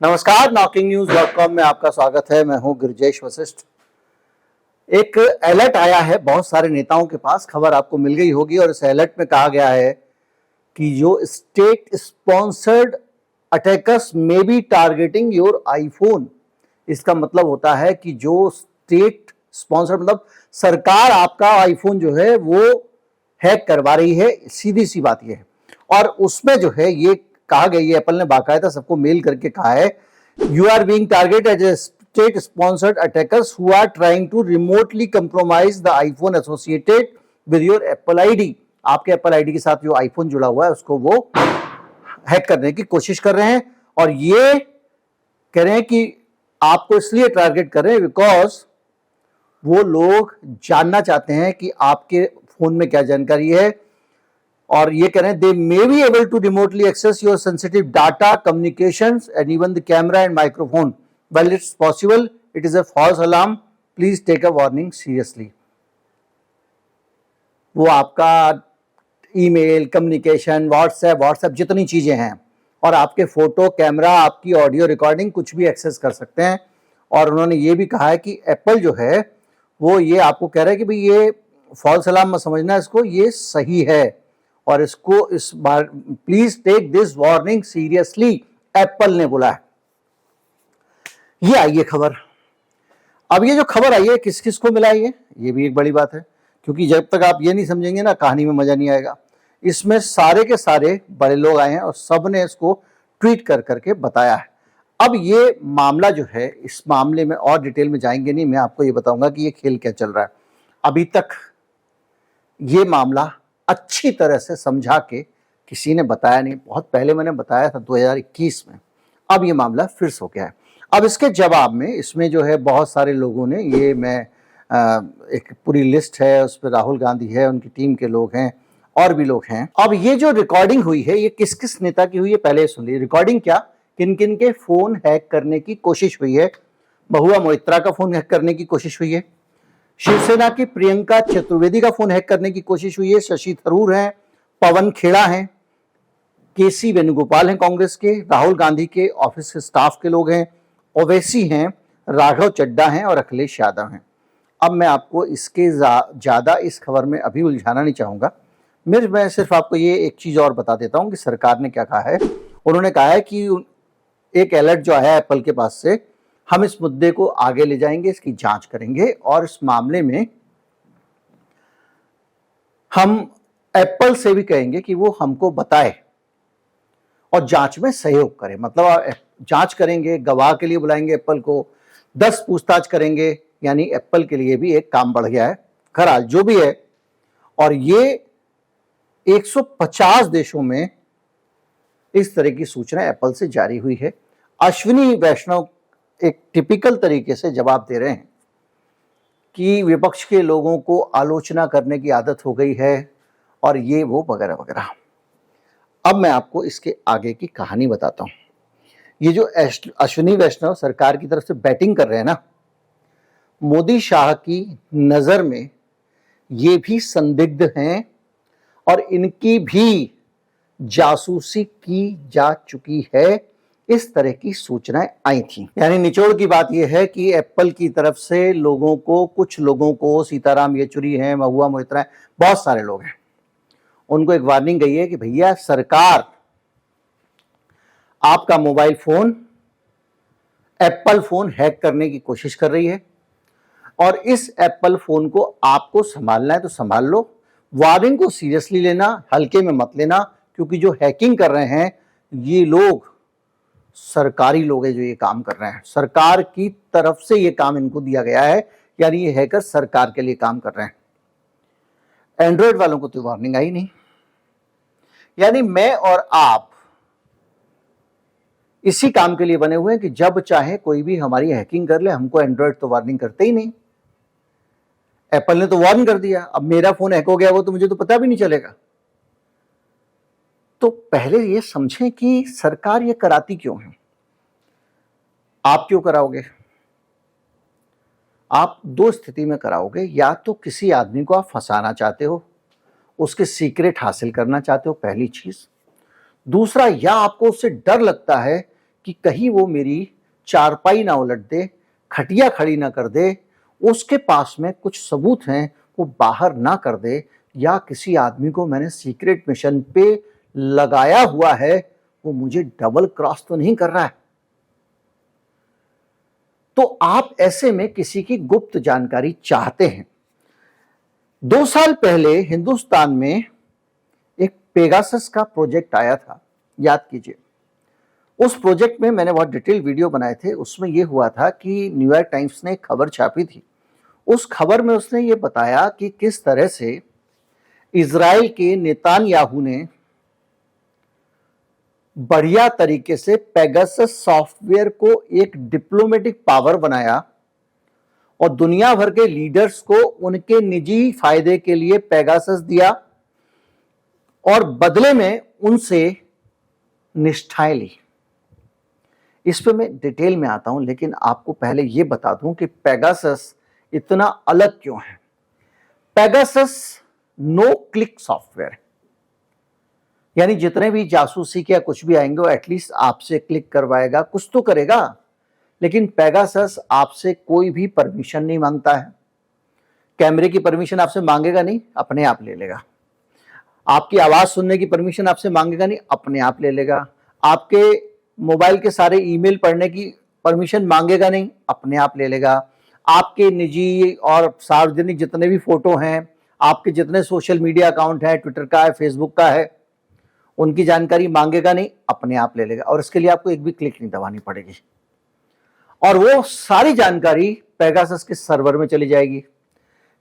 नमस्कार, knocking-news.com में आपका स्वागत है। मैं हूं गिरिजेश वशिष्ठ। एक अलर्ट आया है बहुत सारे नेताओं के पास, खबर आपको मिल गई होगी और इस अलर्ट में कहा गया है कि जो state sponsored attackers may be targeting your iPhone. इसका मतलब होता है कि जो स्टेट स्पॉन्सर्ड मतलब सरकार आपका आईफोन जो है वो हैक करवा रही है, सीधी सी बात यह है। और उसमें जो है ये कहा गया, ये एप्पल ने बाकायदा सबको मेल करके कहा है, you are being targeted as a state sponsored attackers who are trying to remotely compromise the iPhone associated with your Apple ID. आपके एप्पल आईडी के साथ जो आईफोन जुड़ा हुआ है उसको वो हैक करने की कोशिश कर रहे हैं। और ये कह रहे हैं कि आपको इसलिए टारगेट कर रहे हैं बिकॉज वो लोग जानना चाहते हैं कि आपके फोन में क्या जानकारी है। और ये कह रहे हैं they may be able to remotely access your sensitive data, communications and even the camera and microphone. Well it's possible, it is a false alarm, please take a warning seriously. वो आपका ईमेल, कम्युनिकेशन, व्हाट्सएप जितनी चीजें हैं और आपके photo, camera, आपकी audio recording कुछ भी एक्सेस कर सकते हैं। और उन्होंने ये भी कहा है कि एप्पल जो है वो ये आपको कह रहा है कि भाई ये फॉल्स अलार्म मत समझना इसको, ये सही है और इसको इस बार please take this warning seriously, Apple ने बोला है। ये आई है खबर। अब ये जो खबर आई है किस किस को मिला ये भी एक बड़ी बात है, क्योंकि जब तक आप ये नहीं समझेंगे ना कहानी में मजा नहीं आएगा। इसमें सारे के सारे बड़े लोग आए हैं और सब ने इसको ट्वीट कर करके बताया है। अब ये मामला जो है, इस मामले में और डिटेल में जाएंगे नहीं, मैं आपको ये बताऊंगा कि ये खेल क्या चल रहा है। अभी तक ये मामला अच्छी तरह से समझा के किसी ने बताया नहीं। बहुत पहले मैंने बताया था 2021 में, अब ये मामला फिर से हो गया है। अब इसके जवाब में इसमें जो है बहुत सारे लोगों ने, ये मैं एक पूरी लिस्ट है, उस पर राहुल गांधी है, उनकी टीम के लोग हैं और भी लोग हैं। अब ये जो रिकॉर्डिंग हुई है ये किस किस नेता की हुई है पहले सुन लीजिए। रिकॉर्डिंग क्या, किन किन के फोन हैक करने की कोशिश हुई है। महुआ मोइत्रा का फोन हैक करने की कोशिश हुई है, शिवसेना की प्रियंका चतुर्वेदी का फोन हैक करने की कोशिश हुई है, शशि थरूर हैं, पवन खेड़ा हैं, केसी वेणुगोपाल हैं कांग्रेस के, राहुल गांधी के ऑफिस के स्टाफ के लोग हैं, ओवैसी हैं, राघव चड्डा हैं और अखिलेश यादव हैं। अब मैं आपको इसके ज्यादा इस खबर में अभी उलझाना नहीं चाहूंगा। मैं सिर्फ आपको ये एक चीज और बता देता हूं कि सरकार ने क्या कहा है। उन्होंने कहा है कि एक अलर्ट जो आया एप्पल के पास से, हम इस मुद्दे को आगे ले जाएंगे, इसकी जांच करेंगे और इस मामले में हम एप्पल से भी कहेंगे कि वो हमको बताए और जांच में सहयोग करे। मतलब जांच करेंगे, गवाह के लिए बुलाएंगे एप्पल को, 10 पूछताछ करेंगे, यानी एप्पल के लिए भी एक काम बढ़ गया है। खैर जो भी है, और ये 150 देशों में इस तरह की सूचना एप्पल से जारी हुई है। अश्विनी वैष्णव एक टिपिकल तरीके से जवाब दे रहे हैं कि विपक्ष के लोगों को आलोचना करने की आदत हो गई है और ये वो वगैरह वगैरह। अब मैं आपको इसके आगे की कहानी बताता हूं। ये जो अश्विनी वैष्णव सरकार की तरफ से बैटिंग कर रहे हैं ना, मोदी शाह की नजर में ये भी संदिग्ध हैं और इनकी भी जासूसी की जा चुकी है। इस तरह की सूचनाएं आई थी। यानी निचोड़ की बात यह है कि एप्पल की तरफ से लोगों को, कुछ लोगों को, सीताराम येचुरी हैं, महुआ मोइत्रा हैं, बहुत सारे लोग हैं, उनको एक वार्निंग गई है कि भैया सरकार आपका mobile phone, Apple phone hack करने की कोशिश कर रही है और इस एप्पल फोन को आपको संभालना है तो संभाल लो, वार्निंग को सीरियसली लेना, हल्के में मत लेना, क्योंकि जो हैकिंग कर रहे हैं ये लोग सरकारी लोग हैं जो ये काम कर रहे हैं। सरकार की तरफ से ये काम इनको दिया गया है, यानी ये हैकर सरकार के लिए काम कर रहे हैं। एंड्रॉयड वालों को तो वार्निंग आई नहीं। यानी मैं और आप इसी काम के लिए बने हुए हैं कि जब चाहे कोई भी हमारी हैकिंग कर ले, हमको एंड्रॉयड तो वार्निंग करते ही नहीं। एप्पल ने तो वार्न कर दिया, अब मेरा फोन हैक हो गया वो तो मुझे तो पता भी नहीं चलेगा। तो पहले ये समझें कि सरकार ये कराती क्यों है। आप क्यों कराओगे? आप दो स्थिति में कराओगे, या तो किसी आदमी को आप फंसाना चाहते हो, उसके सीक्रेट हासिल करना चाहते हो, पहली चीज। दूसरा, या आपको उससे डर लगता है कि कहीं वो मेरी चारपाई ना उलट दे, खटिया खड़ी ना कर दे, उसके पास में कुछ सबूत हैं वो बाहर ना कर दे, या किसी आदमी को मैंने सीक्रेट मिशन पे लगाया हुआ है, वो मुझे डबल क्रॉस तो नहीं कर रहा है। तो आप ऐसे में किसी की गुप्त जानकारी चाहते हैं। 2 साल पहले हिंदुस्तान में एक पेगासस का प्रोजेक्ट आया था, याद कीजिए। उस प्रोजेक्ट में मैंने बहुत डिटेल वीडियो बनाए थे। उसमें यह हुआ था कि न्यूयॉर्क टाइम्स ने खबर छापी थी। उस खबर में उसने ये बताया कि किस तरह से इजराइल के नेतान्याहू ने बढ़िया तरीके से पेगासस सॉफ्टवेयर को एक डिप्लोमेटिक पावर बनाया और दुनिया भर के लीडर्स को उनके निजी फायदे के लिए पेगासस दिया और बदले में उनसे निष्ठाएं ली। इस पे मैं डिटेल में आता हूं, लेकिन आपको पहले यह बता दूं कि पेगासस इतना अलग क्यों है। पेगासस नो क्लिक सॉफ्टवेयर है, यानी जितने भी जासूसी के या कुछ भी आएंगे वो एटलीस्ट आपसे क्लिक करवाएगा, कुछ तो करेगा। लेकिन पेगासस आपसे कोई भी परमिशन नहीं मांगता है। कैमरे की परमिशन आपसे मांगेगा नहीं, अपने आप ले लेगा। आपकी आवाज सुनने की परमिशन आपसे मांगेगा नहीं, अपने आप ले लेगा। आपके मोबाइल के सारे ईमेल पढ़ने की परमिशन मांगेगा नहीं, अपने आप ले लेगा। आपके निजी और सार्वजनिक जितने भी फोटो हैं, आपके जितने सोशल मीडिया अकाउंट है, ट्विटर का है, फेसबुक का है, उनकी जानकारी मांगेगा नहीं, अपने आप ले लेगा। और इसके लिए आपको एक भी क्लिक नहीं दबानी पड़ेगी और वो सारी जानकारी पेगासस के सर्वर में चली जाएगी।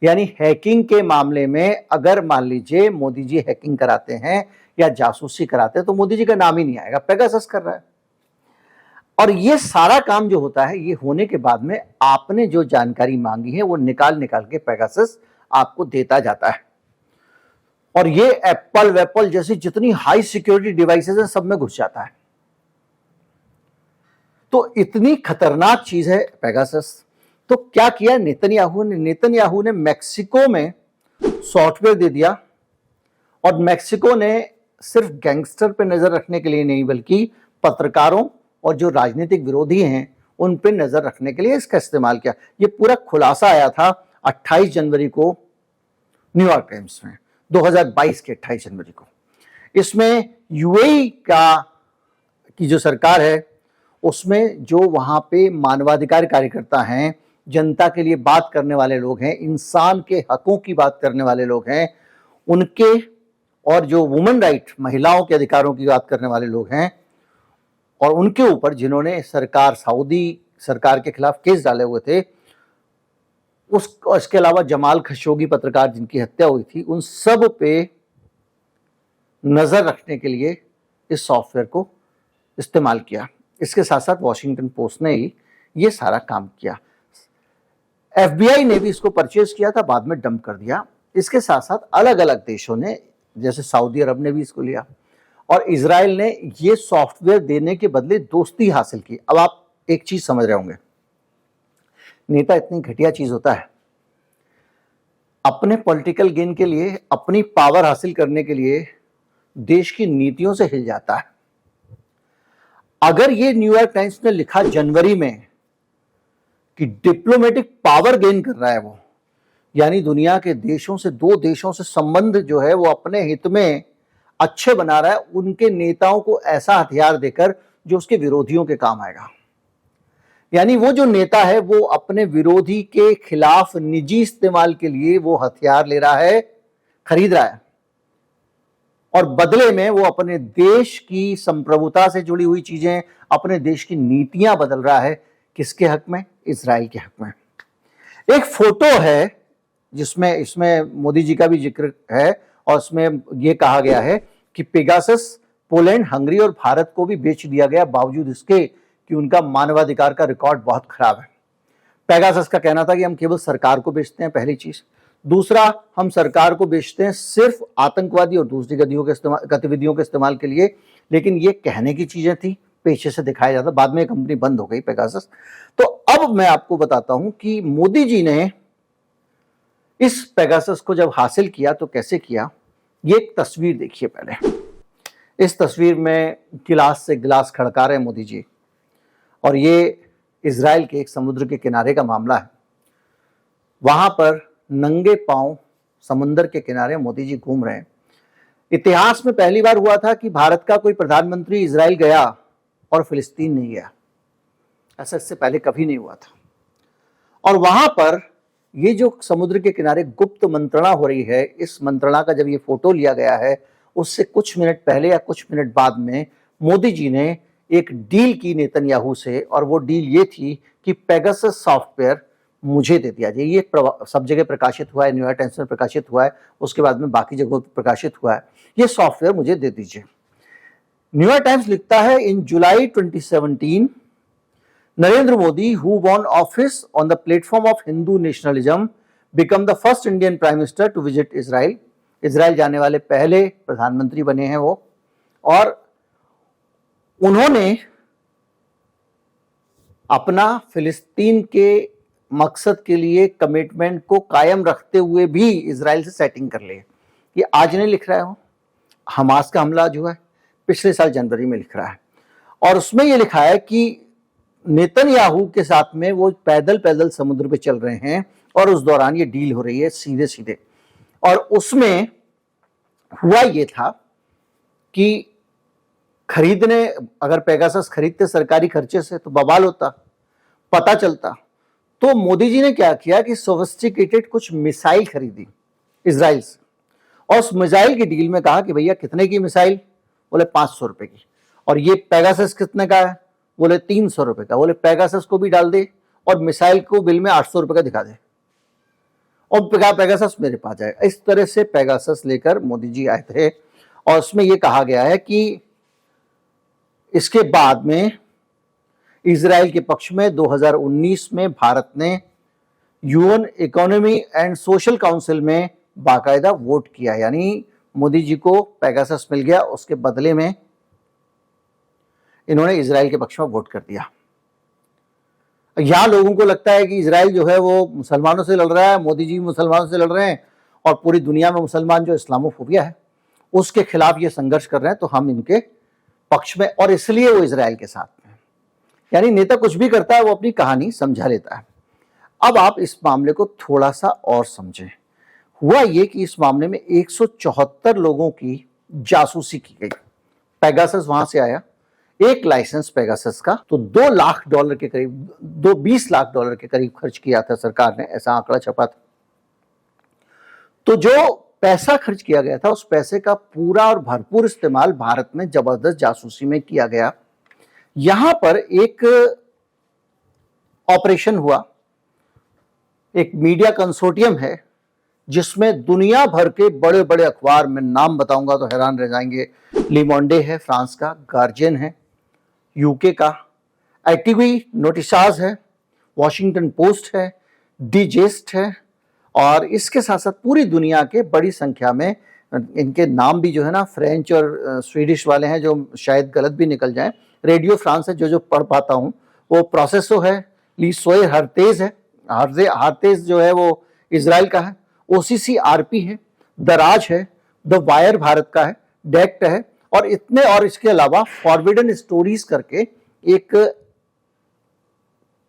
यानी हैकिंग के मामले में अगर मान लीजिए मोदी जी हैकिंग कराते हैं या जासूसी कराते हैं तो मोदी जी का नाम ही नहीं आएगा, पेगासस कर रहा है। और ये सारा काम जो होता है, ये होने के बाद में आपने जो जानकारी मांगी है वो निकाल निकाल के पेगासस आपको देता जाता है। और ये एप्पल वेप्पल जैसी जितनी हाई सिक्योरिटी डिवाइसेस हैं सब में घुस जाता है। तो इतनी खतरनाक चीज है पेगासस। तो क्या किया नेतन्याहू ने मैक्सिको में सॉफ्टवेयर दे दिया और मैक्सिको ने सिर्फ गैंगस्टर पे नजर रखने के लिए नहीं बल्कि पत्रकारों और जो राजनीतिक विरोधी हैं उन पे नजर रखने के लिए इसका इस्तेमाल किया। ये पूरा खुलासा आया था 28 जनवरी को न्यूयॉर्क टाइम्स में, 2022 के 28 जनवरी को। इसमें यूएई की जो सरकार है उसमें जो वहां पे मानवाधिकार कार्यकर्ता हैं, जनता के लिए बात करने वाले लोग हैं, इंसान के हकों की बात करने वाले लोग हैं, उनके और जो वुमेन राइट महिलाओं के अधिकारों की बात करने वाले लोग हैं और उनके ऊपर जिन्होंने सऊदी सरकार के खिलाफ केस डाले हुए थे, उसके अलावा जमाल खशोगी पत्रकार जिनकी हत्या हुई थी, उन सब पे नजर रखने के लिए इस सॉफ्टवेयर को इस्तेमाल किया। इसके साथ साथ वॉशिंगटन पोस्ट ने ही ये सारा काम किया। एफबीआई ने भी इसको परचेज किया था, बाद में डंप कर दिया। इसके साथ साथ अलग अलग देशों ने, जैसे सऊदी अरब ने भी इसको लिया और इजराइल ने ये सॉफ्टवेयर देने के बदले दोस्ती हासिल की। अब आप एक चीज समझ रहे होंगे, नेता इतनी घटिया चीज होता है, अपने पॉलिटिकल गेन के लिए, अपनी पावर हासिल करने के लिए देश की नीतियों से हिल जाता है। अगर ये न्यूयॉर्क टाइम्स ने लिखा जनवरी में कि डिप्लोमेटिक पावर गेन कर रहा है वो, यानी दुनिया के देशों से, 2 देशों से संबंध जो है वो अपने हित में अच्छे बना रहा है, उनके नेताओं को ऐसा हथियार देकर जो उसके विरोधियों के काम आएगा। यानी वो जो नेता है वो अपने विरोधी के खिलाफ निजी इस्तेमाल के लिए वो हथियार ले रहा है, खरीद रहा है, और बदले में वो अपने देश की संप्रभुता से जुड़ी हुई चीजें, अपने देश की नीतियां बदल रहा है। किसके हक में? इजराइल के हक में। एक फोटो है जिसमें इसमें मोदी जी का भी जिक्र है और उसमें यह कहा गया है कि पेगासस पोलैंड, हंगरी और भारत को भी बेच दिया गया, बावजूद इसके कि उनका मानवाधिकार का रिकॉर्ड बहुत खराब है। पेगासस का कहना था कि हम केवल सरकार को बेचते हैं, पहली चीज। दूसरा, हम सरकार को बेचते हैं सिर्फ आतंकवादी और दूसरी गतिविधियों के इस्तेमाल के लिए, लेकिन ये कहने की चीजें थी, पीछे से दिखाया जाता। बाद में कंपनी बंद हो गई पेगासस। तो अब मैं आपको बताता हूं कि मोदी जी ने इस पेगासस को जब हासिल किया तो कैसे किया। ये एक तस्वीर देखिए पहले। इस तस्वीर में गिलास से गिलास खड़का रहे मोदी जी, और ये इजराइल के एक समुद्र के किनारे का मामला है। वहां पर नंगे पांव समुद्र के किनारे मोदी जी घूम रहे हैं। इतिहास में पहली बार हुआ था कि भारत का कोई प्रधानमंत्री इजराइल गया और फिलिस्तीन नहीं गया। ऐसा इससे पहले कभी नहीं हुआ था। और वहां पर ये जो समुद्र के किनारे गुप्त मंत्रणा हो रही है, इस मंत्रणा का जब ये फोटो लिया गया है, उससे कुछ मिनट पहले या कुछ मिनट बाद में मोदी जी ने एक डील की नेतन्याहू से, और वो डील ये थी कि पेगासस सॉफ्टवेयर मुझे दे दिया जाए। ये सब जगह प्रकाशित हुआ है, न्यूयॉर्क टाइम्स में प्रकाशित हुआ है, उसके बाद में बाकी जगहों पर प्रकाशित हुआ है। ये सॉफ्टवेयर मुझे दे दीजिए। न्यूयॉर्क टाइम्स लिखता है, इन जुलाई 2017 Narendra Modi, who won office on the platform of Hindu nationalism, become the first Indian Prime Minister to visit Israel. Israel जाने वाले पहले प्रधानमंत्री बने हैं वो, और उन्होंने अपना फिलिस्तीन के मकसद के लिए कमिटमेंट को कायम रखते हुए भी इजराइल से सेटिंग कर ली। ये आज नहीं लिख रहा है वो, हमास का हमला जो है पिछले साल जनवरी में लिख रहा है, और उसमें ये लिखा है कि नेतन्याहू के साथ में वो पैदल पैदल समुद्र पे चल रहे हैं और उस दौरान ये डील हो रही है सीधे सीधे। और उसमें हुआ ये था कि खरीदने, अगर पेगासस खरीदते सरकारी खर्चे से तो बवाल होता, पता चलता। तो मोदी जी ने क्या किया कि सोफिस्टिकेटेड कुछ मिसाइल खरीदी इजराइल से, और उस मिसाइल की डील में कहा कि भैया कितने की मिसाइल? बोले 500 रुपए की। और ये पेगासस कितने का है? बोले 300 रुपए का। बोले पेगासस को भी डाल दे और मिसाइल को बिल में 800 रुपए का दिखा दे, और पेगासस मेरे पास जाए। इस तरह से पेगासस लेकर मोदी जी आए थे, और उसमें यह कहा गया है कि इसके बाद में इजराइल के पक्ष में 2019 में भारत ने UN economy and social council में बाकायदा वोट किया। यानी मोदी जी को पेगासस मिल गया, उसके बदले में इन्होंने इजराइल के पक्ष में वोट कर दिया। यहां लोगों को लगता है कि इजराइल जो है वो मुसलमानों से लड़ रहा है, मोदी जी मुसलमानों से लड़ रहे हैं, और पूरी दुनिया में मुसलमान जो इस्लामोफोबिया है उसके खिलाफ ये संघर्ष कर रहे हैं, तो हम इनके पक्ष में, और इसलिए वो इजराइल के साथ में। यानी नेता कुछ भी करता है वो अपनी कहानी समझा लेता है। अब आप इस मामले को थोड़ा सा और समझें। हुआ ये कि इस मामले में 174 लोगों की जासूसी की गई। पेगासस वहां से आया, एक लाइसेंस पेगासस का तो $2 लाख के करीब, 20 लाख डॉलर के करीब खर्च किया था सरकार ने, ऐसा आंकड़ा छपा था। तो जो पैसा खर्च किया गया था उस पैसे का पूरा और भरपूर इस्तेमाल भारत में जबरदस्त जासूसी में किया गया। यहां पर एक ऑपरेशन हुआ, एक मीडिया कंसोर्टियम है जिसमें दुनिया भर के बड़े बड़े अखबार, में नाम बताऊंगा तो हैरान रह जाएंगे, लीमोंडे है फ्रांस का, गार्जियन है यूके का, एटीवी नोटिसाज है, वॉशिंगटन पोस्ट है, डिजेस्ट है, और इसके साथ साथ पूरी दुनिया के बड़ी संख्या में, इनके नाम भी जो है ना फ्रेंच और स्वीडिश वाले हैं जो शायद गलत भी निकल जाएं। रेडियो फ्रांस है, जो पढ़ पाता हूं, वो प्रोसेसो है, लीसोए हरतेज है, हरतेज जो है वो इजराइल का है, ओसीसी आरपी है, दराज है, द वायर भारत का है, डेक्ट है, और इतने, और इसके अलावा फॉरबिडन स्टोरीज करके एक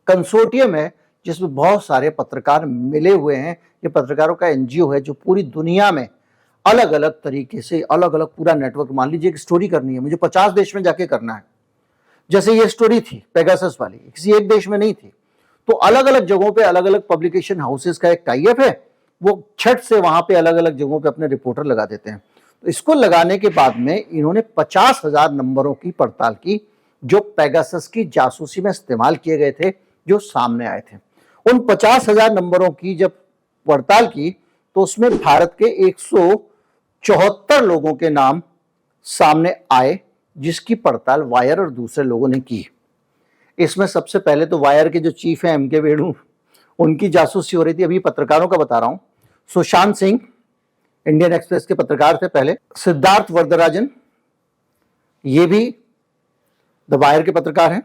कंसोर्टियम है जिसमें बहुत सारे पत्रकार मिले हुए हैं। ये पत्रकारों का एनजीओ है जो पूरी दुनिया में अलग अलग तरीके से, अलग अलग पूरा नेटवर्क, मान लीजिए एक स्टोरी करनी है मुझे 50 देश में जाके करना है, जैसे ये स्टोरी थी पेगासस वाली, किसी एक देश में नहीं थी, तो अलग अलग जगहों पे अलग अलग पब्लिकेशन हाउसेस का एक टाइप है, वो छठ से वहां पे अलग अलग जगहों पे अपने रिपोर्टर लगा देते हैं। तो इसको लगाने के बाद में इन्होंने 50,000 नंबरों की पड़ताल की जो पेगासस की जासूसी में इस्तेमाल किए गए थे, जो सामने आए थे। उन 50,000 नंबरों की जब पड़ताल की तो उसमें भारत के 174 लोगों के नाम सामने आए, जिसकी पड़ताल वायर और दूसरे लोगों ने की। इसमें सबसे पहले तो वायर के जो चीफ हैं एम के वेणु, उनकी जासूसी हो रही थी। अभी पत्रकारों का बता रहा हूं, सुशांत सिंह इंडियन एक्सप्रेस के पत्रकार थे पहले, सिद्धार्थ वरदराजन, ये भी द वायर के पत्रकार हैं।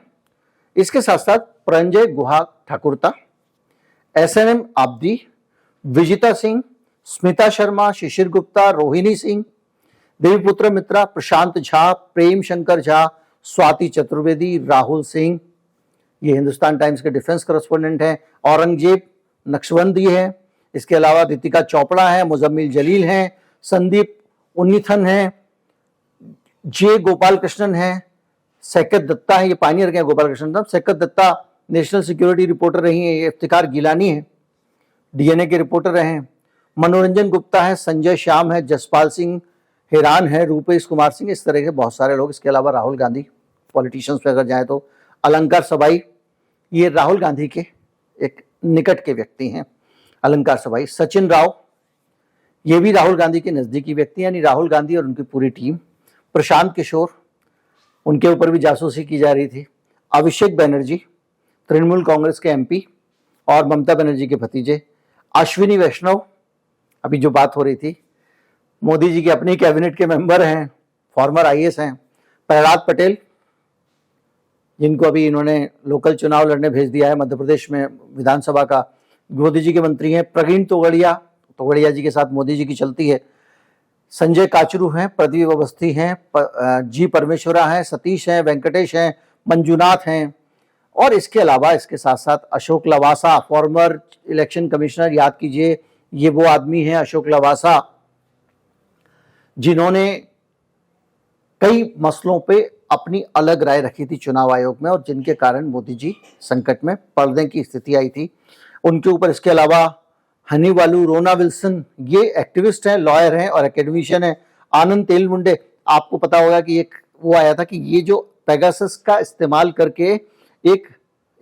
इसके साथ साथ प्रंजय गुहा ठाकुरता, SNM आब्दी, विजिता सिंह, स्मिता शर्मा, शिशिर गुप्ता, रोहिणी सिंह, देवीपुत्र मित्रा, प्रशांत झा, प्रेम शंकर झा, स्वाति चतुर्वेदी, राहुल सिंह, ये हिंदुस्तान टाइम्स के डिफेंस करस्पॉन्डेंट हैं। औरंगजेब नक्शबंदी है, इसके अलावा दीपिका चोपड़ा है, मुजम्मिल जलील हैं, संदीप उन्नीथन हैं, जे गोपाल कृष्णन है, सैकत दत्ता है, ये पायनियर के गोपाल कृष्णन, सैकत दत्ता नेशनल सिक्योरिटी रिपोर्टर रही है, ये इफ्तिकार गिलानी है, डीएनए के रिपोर्टर रहे हैं, मनोरंजन गुप्ता है, संजय श्याम है, जसपाल सिंह हिरान है, रूपेश कुमार सिंह, इस तरह के बहुत सारे लोग। इसके अलावा राहुल गांधी, पॉलिटिशियंस पे अगर जाए तो अलंकार सबाई, ये राहुल गांधी के एक निकट के व्यक्ति हैं, अलंकार सबाई। सचिन राव, ये भी राहुल गांधी के नजदीकी व्यक्ति, यानी राहुल गांधी और उनकी पूरी टीम। प्रशांत किशोर, उनके ऊपर भी जासूसी की जा रही थी। अभिषेक बनर्जी, तृणमूल कांग्रेस के एमपी और ममता बनर्जी के भतीजे। अश्विनी वैष्णव, अभी जो बात हो रही थी, मोदी जी के अपनी कैबिनेट के मेंबर हैं, फॉर्मर आईएएस हैं। प्रहलाद पटेल, जिनको अभी इन्होंने लोकल चुनाव लड़ने भेज दिया है मध्य प्रदेश में विधानसभा का, मोदी जी के मंत्री हैं। प्रवीण तोगड़िया, तोगड़िया जी के साथ मोदी जी की चलती है। संजय काचरू हैं, प्रदीप अवस्थी हैं, जी परमेश्वरा हैं, सतीश हैं, वेंकटेश हैं, मंजुनाथ हैं। और इसके अलावा इसके साथ साथ Ashok Lavasa, farmer election commissioner, याद कीजिए ये वो आदमी हैं अशोक लवासा जिन्होंने कई मसलों पे अपनी अलग राय रखी थी चुनाव आयोग में और जिनके कारण मोदी जी संकट में पड़ने की स्थिति आई थी उनके ऊपर। इसके अलावा हनीवालू, रोना विल्सन, ये एक्टिविस्ट हैं, लॉयर हैं और एकेडमिशियन हैं। आनंद तेलमुंडे, आपको पता होगा कि एक वो आया था कि ये जो पेगासस का इस्तेमाल करके एक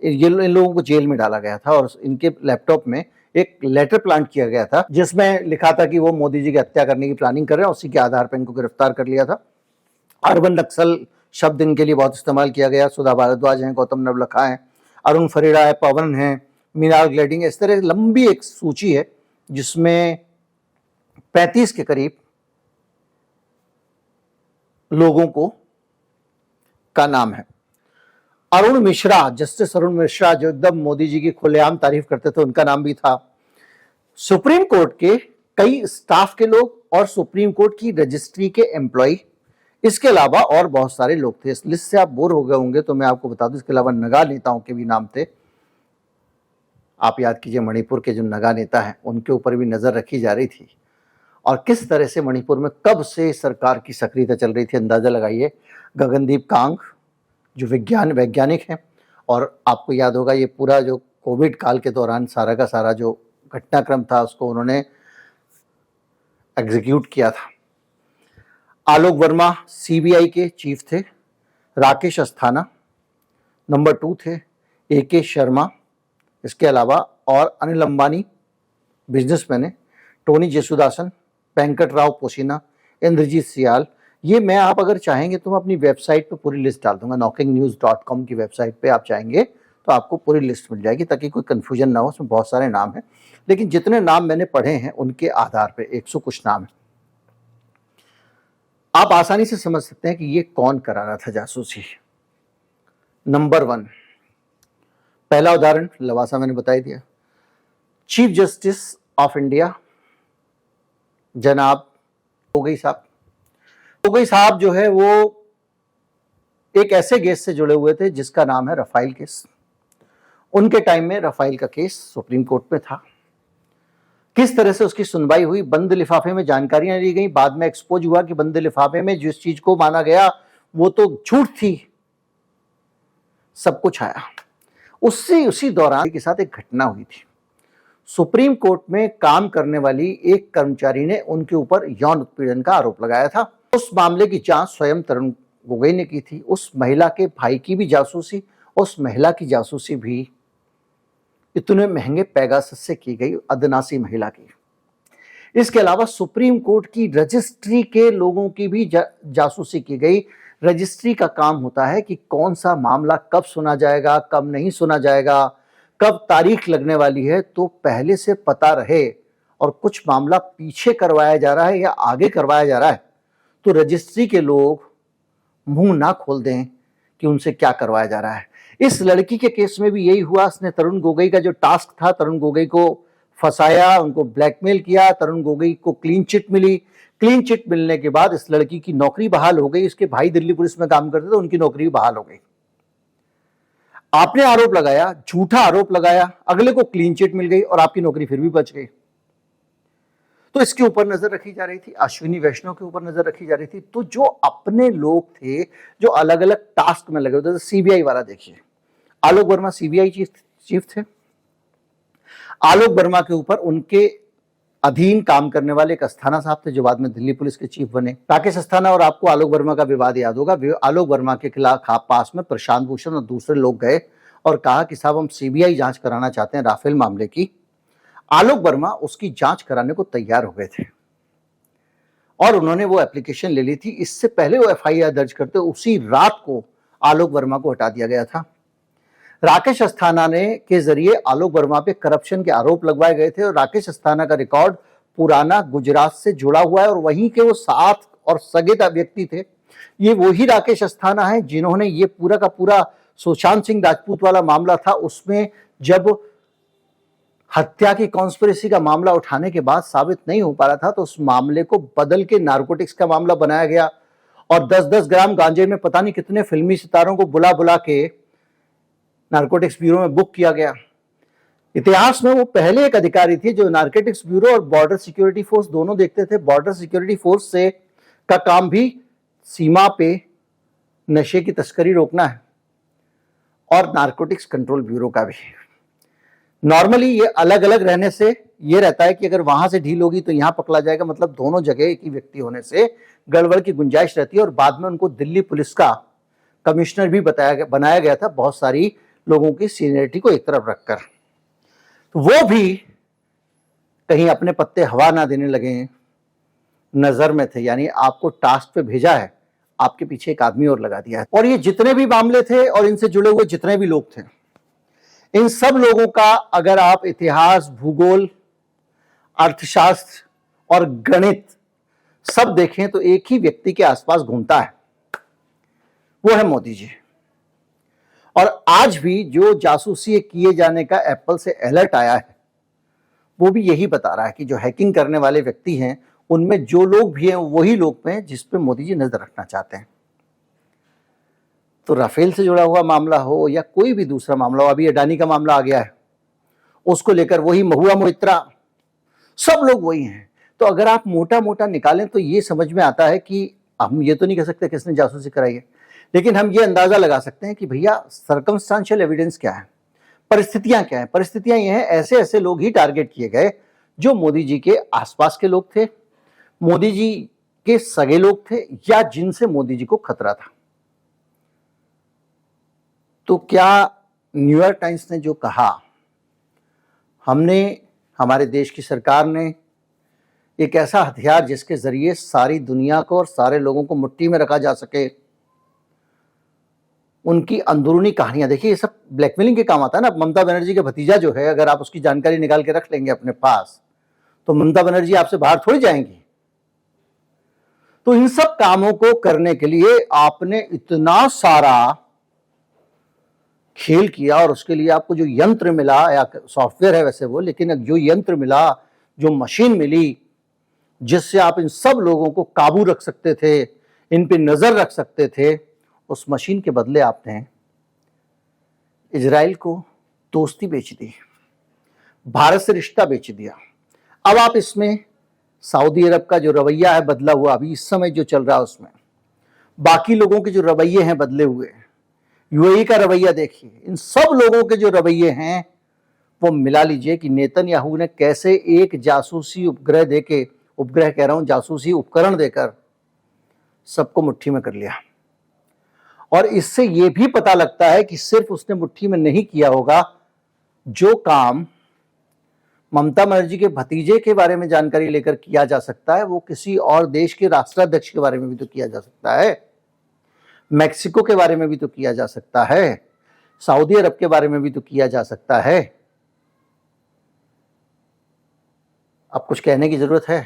इन लोगों को जेल में डाला गया था और इनके लैपटॉप में एक लेटर प्लांट किया गया था जिसमें लिखा था कि वो मोदी जी की हत्या करने की प्लानिंग कर रहे हैं। उसी के आधार पर इनको गिरफ्तार कर लिया था। अर्बन नक्सल शब्द इनके लिए बहुत इस्तेमाल किया गया। सुधा भारद्वाज हैं, गौतम नवलखा हैं, अरुण फरीडा है, पवन हैं, मीनाल ग्लेडिंग, इस तरह लंबी एक सूची है जिसमें 35 के करीब लोगों को का नाम है। अरुण मिश्रा, जस्टिस अरुण मिश्रा, जो एकदम मोदी जी की खुलेआम तारीफ करते थे, उनका नाम भी था। सुप्रीम कोर्ट के कई स्टाफ के लोग और सुप्रीम कोर्ट की रजिस्ट्री के एम्प्लॉय, इसके अलावा और बहुत सारे लोग थे। इस लिस्ट से आप बोर हो गए होंगे तो मैं आपको बता दूं, इसके अलावा नगा नेताओं के भी नाम थे। आप याद कीजिए मणिपुर के जो नगा नेता हैं उनके ऊपर भी नजर रखी जा रही थी और किस तरह से मणिपुर में कब से सरकार की सक्रियता चल रही थी अंदाजा लगाइए। गगनदीप कांग जो वैज्ञानिक हैं और आपको याद होगा ये पूरा जो कोविड काल के दौरान सारा का सारा जो घटनाक्रम था उसको उन्होंने एग्जीक्यूट किया था। आलोक वर्मा सीबीआई के चीफ थे। राकेश अस्थाना नंबर 2 थे। AK शर्मा, इसके अलावा और अनिल अंबानी बिजनेसमैन है। टोनी जेसुदासन, वेंकट राव पोशीना, इंद्रजीत सियाल, ये मैं आप अगर चाहेंगे तो मैं अपनी वेबसाइट पे पूरी लिस्ट डाल दूंगा। knockingnews.com की वेबसाइट पे आप चाहेंगे तो आपको पूरी लिस्ट मिल जाएगी ताकि कोई कंफ्यूजन ना हो। उसमें बहुत सारे नाम हैं लेकिन जितने नाम मैंने पढ़े हैं उनके आधार पे 100 कुछ नाम है। आप आसानी से समझ सकते हैं कि ये कौन करा रहा था जासूसी। नंबर 1, पहला उदाहरण लवासा मैंने बता दिया। चीफ जस्टिस ऑफ इंडिया जनाब गोगोई साहब जो है वो एक ऐसे केस से जुड़े हुए थे जिसका नाम है रफाइल केस। उनके टाइम में रफाइल का केस सुप्रीम कोर्ट में था। किस तरह से उसकी सुनवाई हुई, बंद लिफाफे में जानकारियां ली गई, बाद में एक्सपोज हुआ कि बंद लिफाफे में जिस चीज को माना गया वो तो झूठ थी, सब कुछ आया। उसी दौरान के साथ एक घटना हुई थी। सुप्रीम कोर्ट में काम करने वाली एक कर्मचारी ने उनके ऊपर यौन उत्पीड़न का आरोप लगाया था। उस मामले की जांच स्वयं तरुण गोगोई ने की थी। उस महिला के भाई की भी जासूसी, उस महिला की जासूसी भी इतने महंगे पेगासस से की गई, अदनासी महिला की। इसके अलावा सुप्रीम कोर्ट की रजिस्ट्री के लोगों की भी जासूसी की गई। रजिस्ट्री का काम होता है कि कौन सा मामला कब सुना जाएगा, कब नहीं सुना जाएगा, कब तारीख लगने वाली है, तो पहले से पता रहे। और कुछ मामला पीछे करवाया जा रहा है या आगे करवाया जा रहा है तो रजिस्ट्री के लोग मुंह ना खोल दें कि उनसे क्या करवाया जा रहा है। इस लड़की के केस में भी यही हुआ। उसने तरुण गोगोई का जो टास्क था, तरुण गोगोई को फंसाया, उनको ब्लैकमेल किया। तरुण गोगोई को क्लीन चिट मिली। क्लीन चिट मिलने के बाद इस लड़की की नौकरी बहाल हो गई। इसके भाई दिल्ली पुलिस में काम करते थे, उनकी नौकरी बहाल हो गई। आपने आरोप लगाया, झूठा आरोप लगाया, अगले को क्लीन चिट मिल गई और आपकी नौकरी फिर भी बच गई। तो इसके ऊपर नजर रखी जा रही थी, अश्विनी वैष्णव के ऊपर नजर रखी जा रही थी। तो जो अपने लोग थे जो अलग अलग टास्क में लगे होते थे, सीबीआई वाला देखिए, आलोक वर्मा सीबीआई चीफ थे। आलोक वर्मा के ऊपर उनके अधीन काम करने वाले एक अस्थाना साहब थे जो बाद में दिल्ली पुलिस के चीफ बने। राकेश अस्थाना और आपको आलोक वर्मा का विवाद याद होगा। आलोक वर्मा के खिलाफ पास में प्रशांत भूषण और दूसरे लोग गए और कहा कि साहब हम सीबीआई जांच कराना चाहते हैं राफेल मामले की। आलोक वर्मा उसकी जांच कराने को तैयार हो गए थे और उन्होंने वो एप्लीकेशन ले ली थी। इससे पहले वो एफआईआर दर्ज करते उसी रात को आलोक वर्मा को हटा दिया गया था। राकेश अस्थाना ने के जरिए आलोक वर्मा पे करप्शन के आरोप लगवाए गए थे और राकेश अस्थाना का रिकॉर्ड पुराना गुजरात से जुड़ा हुआ है और वहीं के वो साथ और सगे व्यक्ति थे। ये वही राकेश अस्थाना है जिन्होंने ये पूरा का पूरा सुशांत सिंह राजपूत वाला मामला था, उसमें जब हत्या की कॉन्स्पिरेसी का मामला उठाने के बाद साबित नहीं हो पा रहा था तो उस मामले को बदल के नारकोटिक्स का मामला बनाया गया और 10-10 ग्राम गांजे में पता नहीं कितने फिल्मी सितारों को बुला बुला के नारकोटिक्स ब्यूरो में बुक किया गया। इतिहास में वो पहले एक अधिकारी थे जो नारकोटिक्स ब्यूरो और बॉर्डर सिक्योरिटी फोर्स दोनों देखते थे। बॉर्डर सिक्योरिटी फोर्स से का काम भी सीमा पे नशे की तस्करी रोकना है और नारकोटिक्स कंट्रोल ब्यूरो का भी। नॉर्मली ये अलग अलग रहने से ये रहता है कि अगर वहां से ढील होगी तो यहां पकड़ा जाएगा, मतलब दोनों जगह एक ही व्यक्ति होने से गड़बड़ की गुंजाइश रहती है और बाद में उनको दिल्ली पुलिस का कमिश्नर भी बनाया गया था, बहुत सारी लोगों की सीनियरिटी को एक तरफ रखकर। तो वो भी कहीं अपने पत्ते हवा ना देने लगे, नजर में थे, यानी आपको टास्क पे भेजा है, आपके पीछे एक आदमी और लगा दिया है। और ये जितने भी मामले थे और इनसे जुड़े हुए जितने भी लोग थे, इन सब लोगों का अगर आप इतिहास, भूगोल, अर्थशास्त्र और गणित सब देखें तो एक ही व्यक्ति के आसपास घूमता है, वो है मोदी जी। और आज भी जो जासूसी किए जाने का एप्पल से अलर्ट आया है वो भी यही बता रहा है कि जो हैकिंग करने वाले व्यक्ति हैं उनमें जो लोग भी हैं वही लोग हैं जिस पे मोदी जी नजर रखना चाहते हैं। तो राफेल से जुड़ा हुआ मामला हो या कोई भी दूसरा मामला हो, अभी अडानी का मामला आ गया है, उसको लेकर वही महुआ मोइत्रा, सब लोग वही हैं। तो अगर आप मोटा मोटा निकालें तो ये समझ में आता है कि हम ये तो नहीं कह सकते किसने जासूसी कराई है, लेकिन हम ये अंदाजा लगा सकते हैं कि भैया सर्कमस्टांशियल एविडेंस क्या है, परिस्थितियां क्या है। परिस्थितियां ये हैं, ऐसे ऐसे लोग ही टारगेट किए गए जो मोदी जी के आसपास के लोग थे, मोदी जी के सगे लोग थे या जिनसे मोदी जी को खतरा था। तो क्या न्यूयॉर्क टाइम्स ने जो कहा, हमने, हमारे देश की सरकार ने एक ऐसा हथियार जिसके जरिए सारी दुनिया को और सारे लोगों को मुट्ठी में रखा जा सके, उनकी अंदरूनी कहानियां देखिए, ये सब ब्लैकमेलिंग के काम आता है ना। ममता बनर्जी का भतीजा जो है, अगर आप उसकी जानकारी निकाल के रख लेंगे अपने पास तो ममता बनर्जी आपसे बाहर थोड़ी जाएंगी। तो इन सब कामों को करने के लिए आपने इतना सारा खेल किया और उसके लिए आपको जो यंत्र मिला, या सॉफ्टवेयर है वैसे वो, लेकिन जो यंत्र मिला, जो मशीन मिली जिससे आप इन सब लोगों को काबू रख सकते थे, इन पे नजर रख सकते थे, उस मशीन के बदले आपने इजराइल को दोस्ती बेच दी, भारत से रिश्ता बेच दिया। अब आप इसमें सऊदी अरब का जो रवैया है बदला हुआ, अभी इस समय जो चल रहा है उसमें बाकी लोगों के जो रवैये हैं बदले हुए, यूएई का रवैया देखिए, इन सब लोगों के जो रवैये हैं वो मिला लीजिए कि नेतन्याहू ने कैसे एक जासूसी उपग्रह देके, उपग्रह कह रहा हूं, जासूसी उपकरण देकर सबको मुट्ठी में कर लिया। और इससे यह भी पता लगता है कि सिर्फ उसने मुट्ठी में नहीं किया होगा, जो काम ममता बनर्जी के भतीजे के बारे में जानकारी लेकर किया जा सकता है वो किसी और देश के राष्ट्राध्यक्ष के बारे में भी तो किया जा सकता है, मैक्सिको के बारे में भी तो किया जा सकता है, सऊदी अरब के बारे में भी तो किया जा सकता है। अब कुछ कहने की जरूरत है?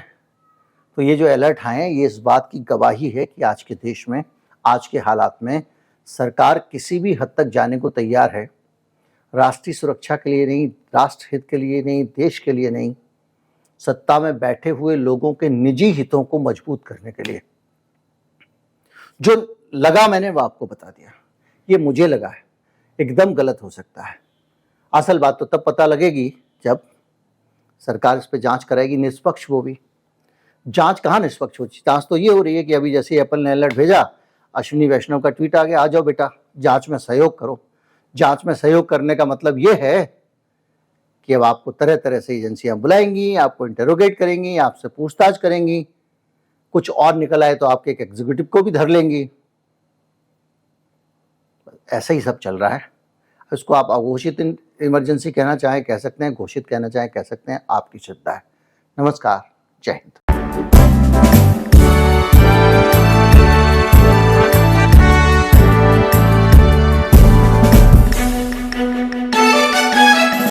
तो ये जो अलर्ट आए ये इस बात की गवाही है कि आज के देश में, आज के हालात में सरकार किसी भी हद तक जाने को तैयार है, राष्ट्रीय सुरक्षा के लिए नहीं, राष्ट्र हित के लिए नहीं, देश के लिए नहीं, सत्ता में बैठे हुए लोगों के निजी हितों को मजबूत करने के लिए। जो लगा मैंने वो आपको बता दिया, ये मुझे लगा है, एकदम गलत हो सकता है। असल बात तो तब पता लगेगी जब सरकार इस पे जांच कराएगी, निष्पक्ष वो भी। जांच कहाँ निष्पक्ष होती, जांच तो ये हो रही है कि अभी जैसे एप्पल ने अलर्ट भेजा, अश्विनी वैष्णव का ट्वीट आ गया, आ जाओ बेटा जांच में सहयोग करो। जांच में सहयोग करने का मतलब ये है कि अब आपको तरह तरह से एजेंसियां बुलाएंगी, आपको इंटरोगेट करेंगी, आपसे पूछताछ करेंगी, कुछ और निकल आए तो आपके एक एग्जीक्यूटिव को भी धर लेंगी। ऐसा ही सब चल रहा है। इसको आप अघोषित इमरजेंसी कहना चाहें कह सकते हैं, घोषित कहना चाहें कह सकते हैं, आपकी श्रद्धा है। नमस्कार, जय हिंद।